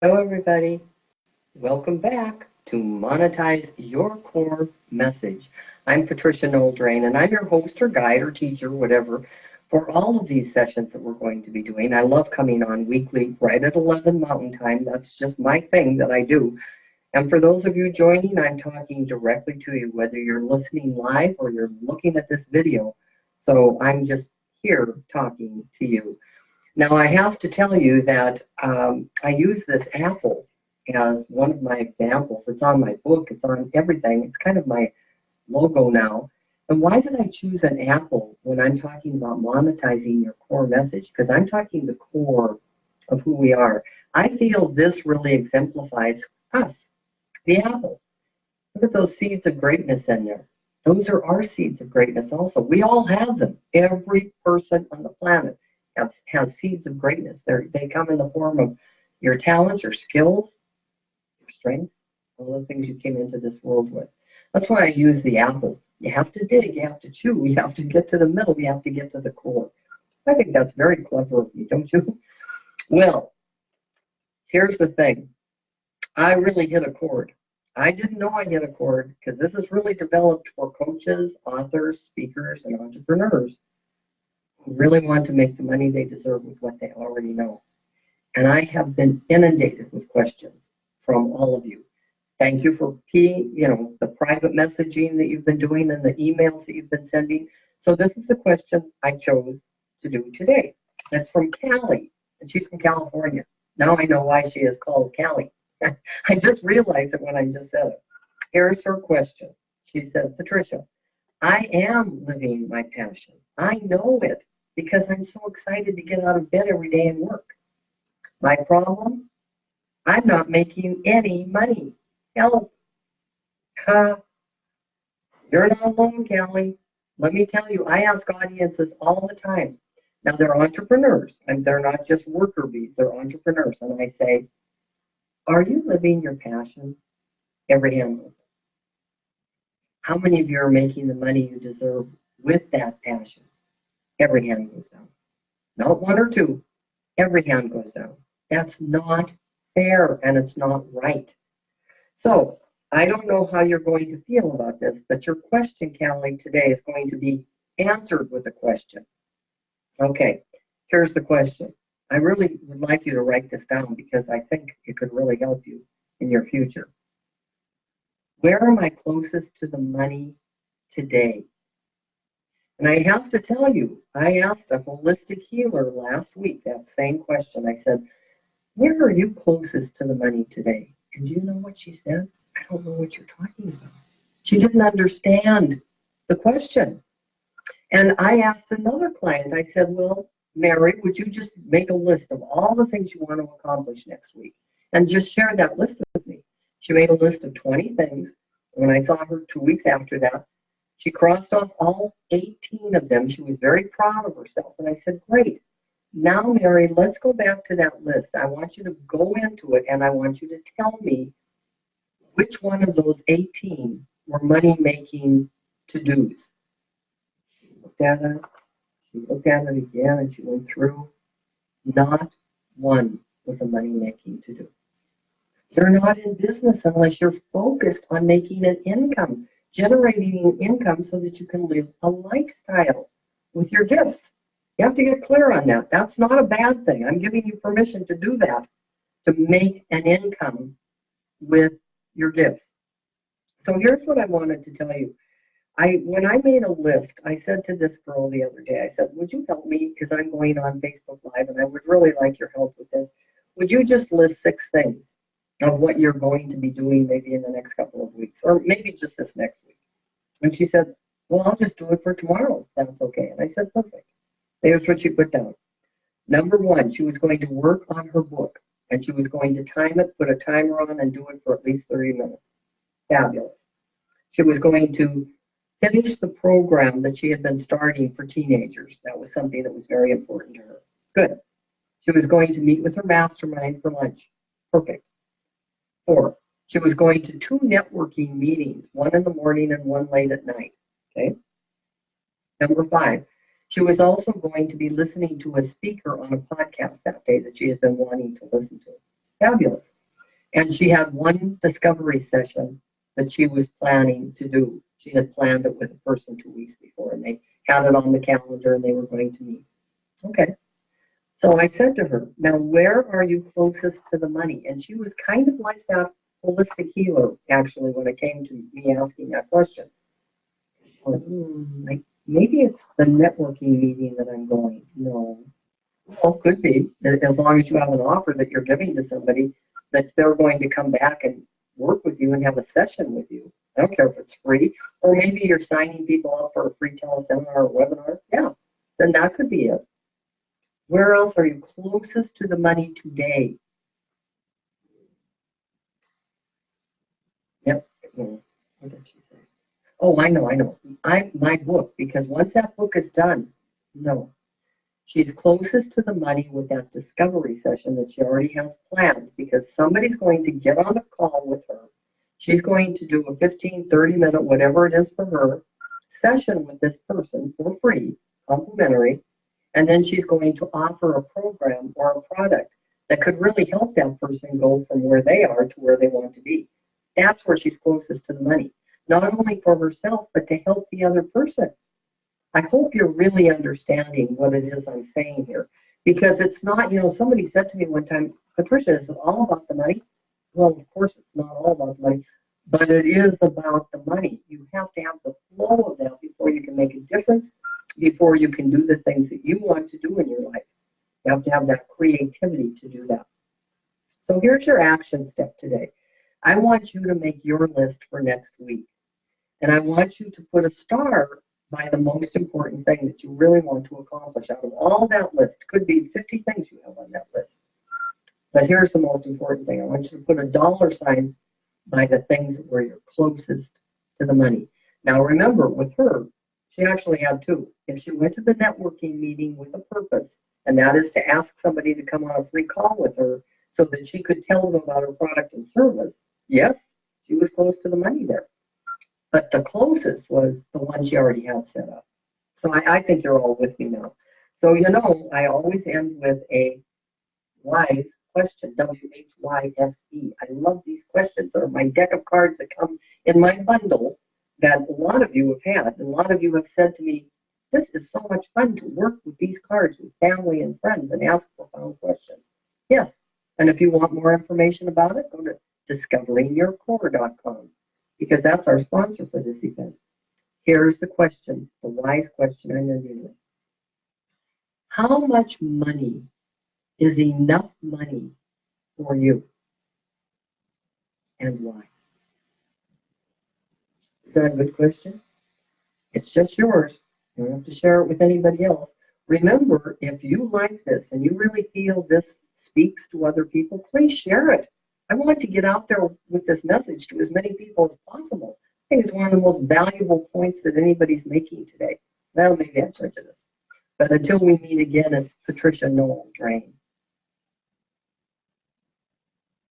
Hello, everybody. Welcome back to Monetize Your Core Message. I'm Patricia Noeldrain, and I'm your host or guide or teacher, whatever, for all of these sessions that we're going to be doing. I love coming on weekly, right at 11 Mountain Time. That's just my thing that I do. And for those of you joining, I'm talking directly to you, whether you're listening live or you're looking at this video. So I'm just here talking to you. Now, I have to tell you that I use this apple as one of my examples. It's on my book, it's on everything. It's kind of my logo now. And why did I choose an apple when I'm talking about monetizing your core message? Because I'm talking the core of who we are. I feel this really exemplifies us, the apple. Look at those seeds of greatness in there. Those are our seeds of greatness also. We all have them. Every person on the planet has seeds of greatness. They come in the form of your talents, your skills, your strengths, all the things you came into this world with. That's why I use the apple. You have to dig, you have to chew, you have to get to the middle, you have to get to the core. I think that's very clever of me, don't you? Well, here's the thing. I really hit a chord. I didn't know I hit a chord because this is really developed for coaches, authors, speakers, and entrepreneurs who really want to make the money they deserve with what they already know. And I have been inundated with questions from all of you. Thank you for the private messaging that you've been doing and the emails that you've been sending. So this is the question I chose to do today. That's from Callie, and she's from California. Now I know why she is called Callie. I just realized it when I just said it. Here's her question. She said, Patricia, I am living my passion. I know it because I'm so excited to get out of bed every day and work. My problem? I'm not making any money. Help. You're not alone, Callie. Let me tell you, I ask audiences all the time. Now, they're entrepreneurs, and they're not just worker bees, they're entrepreneurs. And I say, are you living your passion? Every hand goes up. How many of you are making the money you deserve with that passion? Every hand goes down. Not one or two. Every hand goes down. That's not fair, and it's not right. So I don't know how you're going to feel about this, but your question, Callie, today is going to be answered with a question. Okay, here's the question. I really would like you to write this down because I think it could really help you in your future. Where am I closest to the money today? And I have to tell you, I asked a holistic healer last week that same question. I said, where are you closest to the money today? And do you know what she said? I don't know what you're talking about. She didn't understand the question. And I asked another client, I said, well, Mary, would you just make a list of all the things you want to accomplish next week and just share that list with me? She made a list of 20 things. When I saw her 2 weeks after that, she crossed off all 18 of them. She was very proud of herself. And I said, great. Now, Mary, let's go back to that list. I want you to go into it and I want you to tell me which one of those 18 were money-making to-dos. She looked at it again, and she went through. Not one was a money-making to-do. You're not in business unless you're focused on making an income, generating an income so that you can live a lifestyle with your gifts. You have to get clear on that. That's not a bad thing. I'm giving you permission to do that, to make an income with your gifts. So here's what I wanted to tell you. When I made a list, I said to this girl the other day, I said, would you help me? Because I'm going on Facebook Live and I would really like your help with this. Would you just list 6 things of what you're going to be doing maybe in the next couple of weeks, or maybe just this next week? And she said, well, I'll just do it for tomorrow, if that's okay. And I said, perfect. Here's what she put down. Number 1, she was going to work on her book, and she was going to time it, put a timer on, and do it for at least 30 minutes. Fabulous. She was going to finish the program that she had been starting for teenagers. That was something that was very important to her. Good. She was going to meet with her mastermind for lunch. Perfect. 4, she was going to 2 networking meetings, one in the morning and one late at night. Okay. Number 5, she was also going to be listening to a speaker on a podcast that day that she had been wanting to listen to. Fabulous. And she had one discovery session that she was planning to do. She had planned it with a person 2 weeks before, and they had it on the calendar and they were going to meet. Okay. So I said to her, now where are you closest to the money? And she was kind of like that holistic healer, actually, when it came to me asking that question. Like, maybe it's the networking meeting that I'm going. No. Well, could be, as long as you have an offer that you're giving to somebody that they're going to come back and work with you and have a session with you. I don't care if it's free, or maybe you're signing people up for a free teleseminar or webinar. Yeah, then that could be it. Where else are you closest to the money today? Yep. What did she say? Oh, I know. My book, because once that book is done, no. She's closest to the money with that discovery session that she already has planned, because somebody's going to get on a call with her. She's going to do a 15, 30-minute, whatever it is for her, session with this person for free, complimentary, and then she's going to offer a program or a product that could really help that person go from where they are to where they want to be. That's where she's closest to the money, not only for herself, but to help the other person. I hope you're really understanding what it is I'm saying here, because it's not, somebody said to me one time, Patricia, is it all about the money? Well, of course it's not all about the money, but it is about the money. You have to have the flow of that before you can make a difference, before you can do the things that you want to do in your life. You have to have that creativity to do that. So here's your action step today. I want you to make your list for next week. And I want you to put a star by the most important thing that you really want to accomplish out of all that list. Could be 50 things you have on that list. But here's the most important thing. I want you to put a $ by the things where you're closest to the money. Now remember, with her, she actually had two. If she went to the networking meeting with a purpose, and that is to ask somebody to come on a free call with her so that she could tell them about her product and service, yes, she was close to the money there. But the closest was the one she already had set up. So I think you're all with me now. So, I always end with a WHYSE question, WHYSE. I love these questions. They're my deck of cards that come in my bundle that a lot of you have had. And a lot of you have said to me, this is so much fun to work with these cards with family and friends and ask profound questions. Yes. And if you want more information about it, go to discoveringyourcore.com, because that's our sponsor for this event. Here's the question, the WHYSE question I'm ending with. How much money is enough money for you, and why? Is that a good question? It's just yours. You don't have to share it with anybody else. Remember, if you like this and you really feel this speaks to other people, please share it. I want to get out there with this message to as many people as possible. I think it's one of the most valuable points that anybody's making today. Well, maybe I'm prejudice. But until we meet again, it's Patricia Noel Drain.